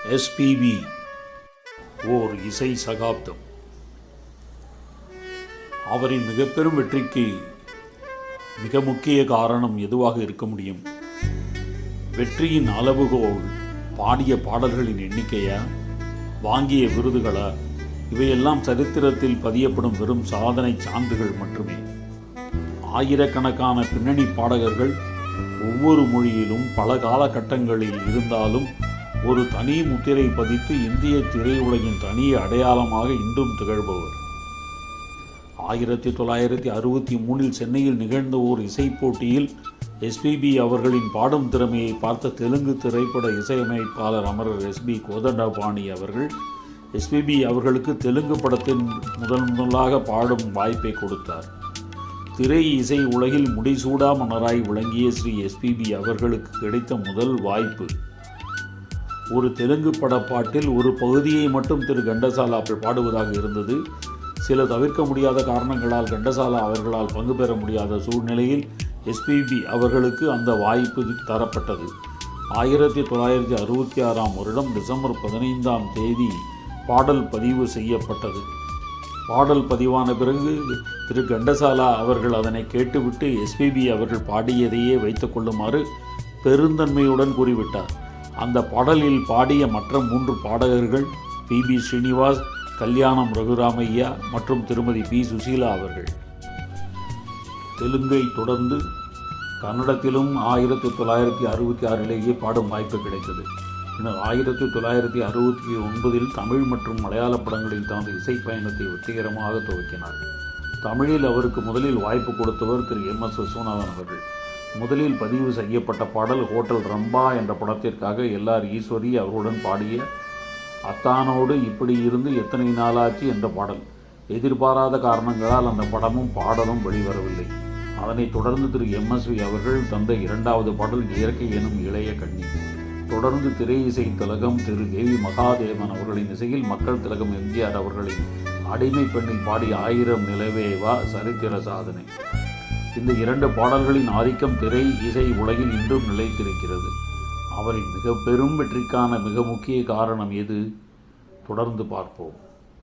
SPB ஓர் இசை சகாப்தம். அவரின் மிக பெரும் வெற்றிக்கு மிக முக்கிய காரணம் எதுவாக இருக்க முடியும்? வெற்றியின் அளவுகோல் பாடிய பாடல்களின் எண்ணிக்கையா, வாங்கிய விருதுகளா? இவையெல்லாம் சரித்திரத்தில் பதியப்படும் வெறும் சாதனை சான்றுகள் மட்டுமே. ஆயிரக்கணக்கான பின்னணி பாடகர்கள் ஒவ்வொரு மொழியிலும் பல காலகட்டங்களில் இருந்தாலும் ஒரு தனி முத்திரை பதித்து இந்திய திரையுலகின் தனி அடையாளமாக இன்றும் திகழ்பவர். 1963 சென்னையில் நிகழ்ந்த ஓர் இசைப் போட்டியில் எஸ்பிபி அவர்களின் பாடும் திறமையை பார்த்த தெலுங்கு திரைப்பட இசையமைப்பாளர் அமரர் எஸ்பி கோதண்டபாணி அவர்கள் எஸ்பிபி அவர்களுக்கு தெலுங்கு படத்தின் முதலாக பாடும் வாய்ப்பை கொடுத்தார். திரை இசை உலகில் முடிசூடா மன்னராய் விளங்கிய ஸ்ரீ எஸ்பிபி அவர்களுக்கு கிடைத்த முதல் வாய்ப்பு. ஒரு தெலுங்கு படப்பாட்டில் ஒரு பகுதியை மட்டும் திரு கண்டசாலா பாடுவதாக இருந்தது. சில தவிர்க்க முடியாத காரணங்களால் கண்டசாலா அவர்களால் பங்கு பெற முடியாத சூழ்நிலையில் எஸ்பிபி அவர்களுக்கு அந்த வாய்ப்பு தரப்பட்டது. 1966 டிசம்பர் 15 பாடல் பதிவு செய்யப்பட்டது. பாடல் பதிவான பிறகு திரு கண்டசாலா அவர்கள் அதனை கேட்டுவிட்டு எஸ்பிபி அவர்கள் பாடியதையே வைத்துக் கொள்ளுமாறு பெருந்தன்மையுடன் கூறிவிட்டார். அந்த பாடலில் பாடிய மற்ற 3 பாடகர்கள் பி ஸ்ரீனிவாஸ், கல்யாணம் ரகுராமையா மற்றும் திருமதி பி சுசீலா அவர்கள். தெலுங்கை தொடர்ந்து கன்னடத்திலும் 1966 பாடும் வாய்ப்பு கிடைத்தது. பின்னர் 1969 தமிழ் மற்றும் மலையாள படங்களில் தனது இசை பயணத்தை வெற்றிகரமாக துவக்கினார். தமிழில் அவருக்கு முதலில் வாய்ப்பு கொடுத்தவர் திரு MS விஸ்வநாதன் அவர்கள். முதலில் பதிவு செய்யப்பட்ட பாடல் ஹோட்டல் ரம்பா என்ற படத்திற்காக LR ஈஸ்வரி அவர்களுடன் பாடிய அத்தானோடு இப்படி இருந்து எத்தனை நாளாச்சு என்ற பாடல். எதிர்பாராத காரணங்களால் அந்த படமும் பாடலும் வெளிவரவில்லை. அதனைத் தொடர்ந்து திரு MSV அவர்கள் தந்த 2வது பாடல் இயற்கை எனும் இளைய கண்ணி. தொடர்ந்து திரை இசை திலகம் திரு KV மகாதேவன் அவர்களின் இசையில் மக்கள் திலகம் MGR அவர்களின் அடிமை பெண்ணில் பாடிய 1000 நிலவேவா சரித்திர சாதனை. இந்த 2 பாடல்களின் ஆதிக்கம் திரை இசை உலகில் இன்றும் நிலைத்திருக்கிறது. அவரின் மிக பெரும் வெற்றிக்கான மிக முக்கிய காரணம் எது? தொடர்ந்து பார்ப்போம்.